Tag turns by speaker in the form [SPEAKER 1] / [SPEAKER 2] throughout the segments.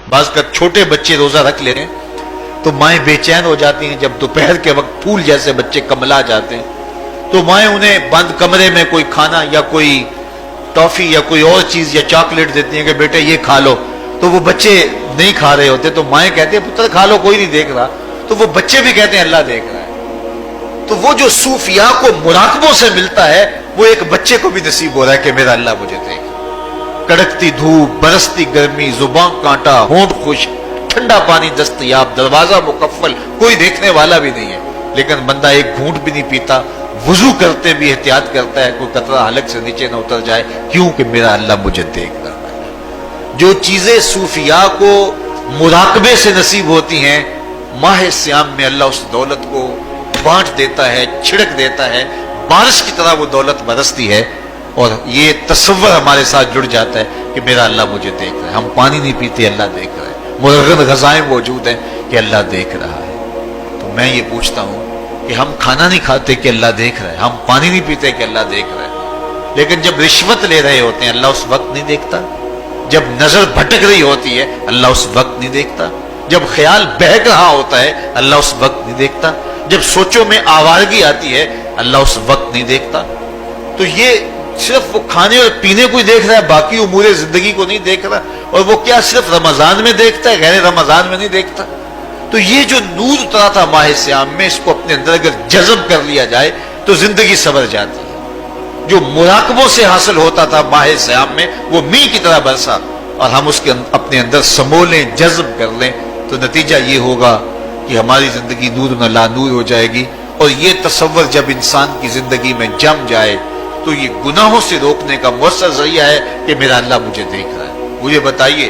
[SPEAKER 1] بعض کا چھوٹے بچے روزہ رکھ لے رہے ہیں تو مائیں بے چین ہو جاتی ہیں. جب دوپہر کے وقت پھول جیسے بچے کملا جاتے ہیں تو مائیں انہیں بند کمرے میں کوئی کھانا یا کوئی ٹافی یا کوئی اور چیز یا چاکلیٹ دیتی ہیں کہ بیٹے یہ کھا لو. تو وہ بچے نہیں کھا رہے ہوتے تو مائیں کہتے ہیں پتر کھا لو کوئی نہیں دیکھ رہا. تو وہ بچے بھی کہتے ہیں اللہ دیکھ رہا ہے. تو وہ جو صوفیاء کو مراقبوں سے ملتا ہے وہ ایک بچے کو بھی نصیب ہو رہا ہے کہ میرا اللہ مجھے دیکھ. کڑکتی دھوپ، برستی گرمی، زبان کانٹا، ہونٹ خشک، ٹھنڈا پانی دستیاب، دروازہ مقفل، کوئی دیکھنے والا بھی نہیں ہے، لیکن بندہ ایک گھونٹ بھی نہیں پیتا، وضو کرتے بھی احتیاط کرتا ہے کوئی قطرہ حلق سے نیچے نہ اتر جائے. کیوں کہ میرا اللہ مجھے دیکھ رہا ہے. جو چیزیں صوفیاء کو مراقبے سے نصیب ہوتی ہیں ماہ سیام میں اللہ اس دولت کو بانٹ دیتا ہے، چھڑک دیتا ہے، بارش کی طرح وہ دولت برستی ہے اور یہ تصور ہمارے ساتھ جڑ جاتا ہے کہ میرا اللہ مجھے دیکھ رہا ہے. ہم پانی نہیں پیتے اللہ دیکھ رہا ہے، مرغن غذائیں موجود ہیں کہ اللہ دیکھ رہا ہے. تو میں یہ پوچھتا ہوں کہ ہم کھانا نہیں کھاتے کہ اللہ دیکھ رہا ہے، ہم پانی نہیں پیتے کہ اللہ دیکھ رہا ہے، لیکن جب رشوت لے رہے ہوتے ہیں اللہ اس وقت نہیں دیکھتا؟ جب نظر بھٹک رہی ہوتی ہے اللہ اس وقت نہیں دیکھتا؟ جب خیال بہک رہا ہوتا ہے اللہ اس وقت نہیں دیکھتا؟ جب سوچوں میں آوارگی آتی ہے اللہ اس وقت نہیں دیکھتا؟ تو یہ صرف وہ کھانے اور پینے کو ہی دیکھ رہا ہے، باقی امور زندگی کو نہیں دیکھ رہا. اور وہ کیا صرف رمضان میں دیکھتا ہے، غیر رمضان میں نہیں دیکھتا؟ تو یہ جو نور اترا تھا ماہ سیام میں، اس کو اپنے اندر اگر جذب کر لیا جائے تو زندگی سنور جاتی ہے. جو مراقبوں سے حاصل ہوتا تھا ماہ سیام میں وہ میل کی طرح برسا، اور ہم اس کے اپنے اندر سمولیں، جذب کر لیں تو نتیجہ یہ ہوگا کہ ہماری زندگی نور نہ لا نور ہو جائے گی. اور یہ تصور جب انسان کی زندگی میں جم جائے تو یہ گناہوں سے روکنے کا مؤثر ذریعہ ہے کہ میرا اللہ مجھے دیکھ رہا ہے. مجھے بتائیے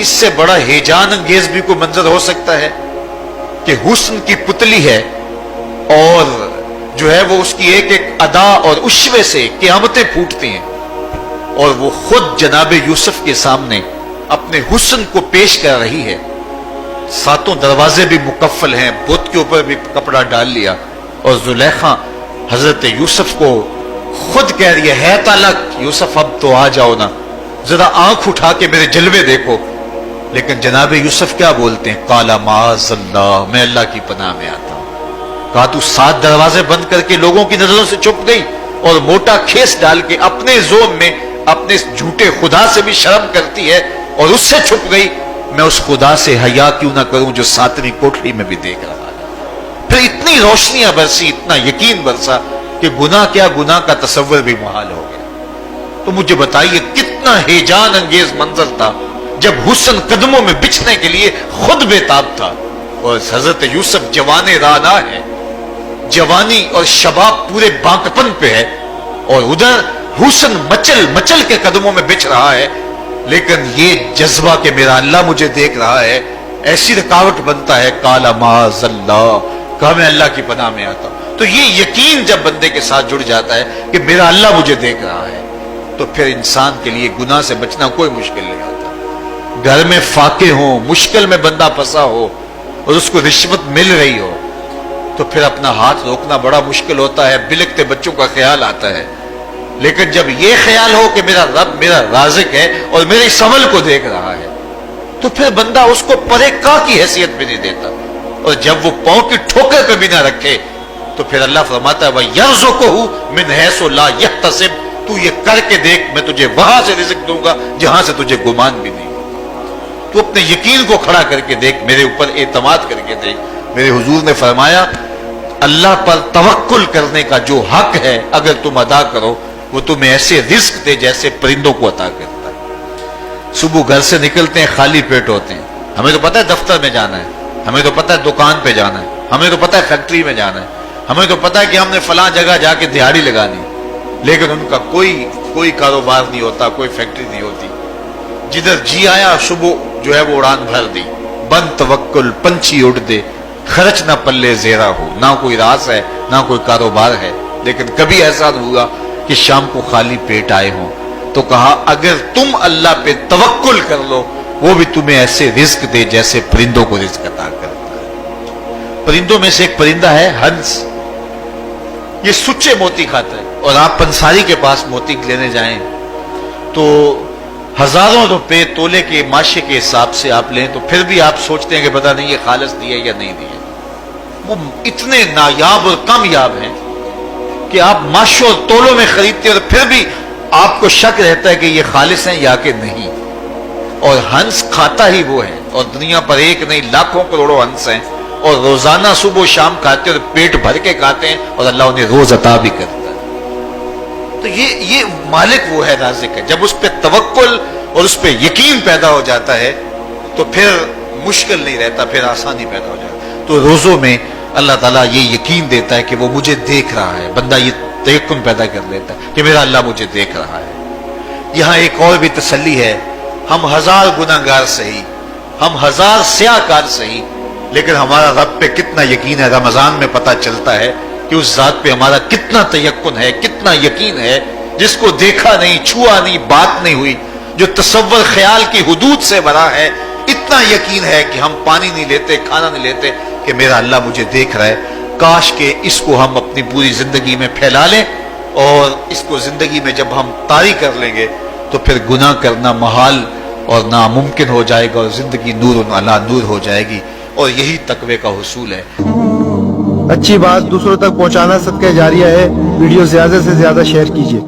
[SPEAKER 1] اس سے بڑا ہیجان انگیز بھی کوئی منظر ہو سکتا ہے کہ حسن کی پتلی ہے اور جو ہے وہ اس کی ایک ایک ادا اور اشوے سے قیامتیں پھوٹتی ہیں، اور وہ خود جناب یوسف کے سامنے اپنے حسن کو پیش کر رہی ہے. ساتوں دروازے بھی مکفل ہیں، بت کے اوپر بھی کپڑا ڈال لیا، اور زلیخا حضرت یوسف کو خود کہہ رہی ہے تالک یوسف اب تو آ جاؤ نا، ذرا آنکھ اٹھا کے میرے جلوے دیکھو. لیکن جناب یوسف کیا بولتے ہیں؟ قال معاذ اللہ، میں اللہ کی پناہ میں آتا ہوں. کہا تو 7 دروازے بند کر کے لوگوں کی نظروں سے چھپ گئی اور موٹا کھیس ڈال کے اپنے زوم میں اپنے جھوٹے خدا سے بھی شرم کرتی ہے اور اس سے چھپ گئی. میں اس خدا سے حیا کیوں نہ کروں جو 7ویں کوٹھڑی میں بھی دیکھ رہا ہے. پھر اتنی روشنیاں برسی، اتنا یقین برسا کہ گناہ کیا، گناہ کا تصور بھی محال ہو گیا. تو مجھے بتائیے کتنا ہیجان انگیز منظر تھا جب حسن قدموں میں بچھنے کے لیے خود بے تاب تھا. اور حضرت یوسف جوان رانا ہے، جوانی اور شباب پورے بانکپن پہ ہے، اور ادھر حسن مچل مچل کے قدموں میں بچھ رہا ہے. لیکن یہ جذبہ کہ میرا اللہ مجھے دیکھ رہا ہے ایسی رکاوٹ بنتا ہے. قال معاذ اللہ، کہا میں اللہ کی پناہ میں آتا ہوں. تو یہ یقین جب بندے کے ساتھ جڑ جاتا ہے کہ میرا اللہ مجھے دیکھ رہا ہے تو پھر انسان کے لیے گناہ سے بچنا کوئی مشکل نہیں ہوتا. گھر میں فاقے ہوں، مشکل میں بندہ پھنسا ہو اور اس کو رشوت مل رہی ہو تو پھر اپنا ہاتھ روکنا بڑا مشکل ہوتا ہے. بلکتے بچوں کا خیال آتا ہے. لیکن جب یہ خیال ہو کہ میرا رب میرا رازق ہے اور میرے اس عمل کو دیکھ رہا ہے تو پھر بندہ اس کو پرے کا کی حیثیت بھی نہیں دیتا. اور جب وہ پاؤں کی ٹھوکر پہ بھی نہ رکھے تو پھر اللہ فرماتا ہے وَيَرْزُقُهُ مِنْ حَيْثُ لَا يَحْتَسِبُ، تو یہ کر کے دیکھ میں تجھے وہاں سے رزق دوں گا جہاں سے تجھے گمان بھی نہیں. تو اپنے یقین کو کھڑا کر کے دیکھ، میرے اوپر اعتماد کر کے دیکھ. میرے حضور نے فرمایا اللہ پر توکل کرنے کا جو حق ہے اگر تم ادا کرو وہ تمہیں ایسے رزق دے جیسے پرندوں کو عطا کرتا ہے. صبح گھر سے نکلتے ہیں خالی پیٹ ہوتے ہیں، ہمیں تو پتہ ہے دفتر میں جانا ہے، ہمیں تو پتہ ہے دکان پہ جانا ہے، ہمیں تو پتہ ہے فیکٹری میں جانا ہے، ہمیں تو پتہ ہے کہ ہم نے فلاں جگہ جا کے دہاڑی لگانی، لیکن ان کا کوئی کاروبار نہیں ہوتا، کوئی فیکٹری نہیں ہوتی. جدھر جی آیا صبح جو ہے وہ اڑان بھر دی. بند توکل پنچھی اڑ دے، خرچ نہ پلے زیرا ہو، نہ کوئی راز ہے نہ کوئی کاروبار ہے. لیکن کبھی ایسا ہوا کہ شام کو خالی پیٹ آئے ہوں تو کہا اگر تم اللہ پہ توکل کر لو وہ بھی تمہیں ایسے رزق دے جیسے پرندوں کو رزق عطا کرتا ہے. پرندوں میں سے ایک پرندہ ہے ہنس، یہ سچے موتی کھاتا ہے. اور آپ پنساری کے پاس موتی لینے جائیں تو ہزاروں روپے تولے کے ماشے کے حساب سے آپ لیں تو پھر بھی آپ سوچتے ہیں کہ پتہ نہیں یہ خالص دیے یا نہیں دیے. وہ اتنے نایاب اور کامیاب ہیں کہ آپ ماشوں اور تولوں میں خریدتے ہیں اور پھر بھی آپ کو شک رہتا ہے کہ یہ خالص ہیں یا کہ نہیں. اور ہنس کھاتا ہی وہ ہے، اور دنیا پر ایک نہیں لاکھوں کروڑوں ہنس ہیں، اور روزانہ صبح و شام کھاتے ہیں اور پیٹ بھر کے کھاتے ہیں، اور اللہ انہیں روز عطا بھی کرتا ہے. تو یہ مالک وہ ہے، رازق ہے. جب اس پہ توکل اور اس پہ یقین پیدا ہو جاتا ہے تو پھر مشکل نہیں رہتا، پھر آسانی پیدا ہو جاتا ہے. تو روزوں میں اللہ تعالیٰ یہ یقین دیتا ہے کہ وہ مجھے دیکھ رہا ہے. بندہ یہ تیقن پیدا کر لیتا ہے کہ میرا اللہ مجھے دیکھ رہا ہے. یہاں ایک اور بھی تسلی ہے، ہم ہزار گناہگار سہی، ہم ہزار سیاہ کار سہی، لیکن ہمارا رب پہ کتنا یقین ہے رمضان میں پتہ چلتا ہے کہ اس ذات پہ ہمارا کتنا تیقن ہے، کتنا یقین ہے، جس کو دیکھا نہیں، چھوا نہیں، بات نہیں ہوئی، جو تصور خیال کی حدود سے بڑا ہے. اتنا یقین ہے کہ ہم پانی نہیں لیتے، کھانا نہیں لیتے کہ میرا اللہ مجھے دیکھ رہا ہے. کاش کہ اس کو ہم اپنی پوری زندگی میں پھیلا لیں، اور اس کو زندگی میں جب ہم طاری کر لیں گے تو پھر گناہ کرنا محال اور ناممکن ہو جائے گا، اور زندگی نور علی نور ہو جائے گی. اور یہی تقوی کا حصول ہے.
[SPEAKER 2] اچھی بات دوسروں تک پہنچانا صدقہ جاریہ ہے. ویڈیو زیادہ سے زیادہ شیئر کیجیے.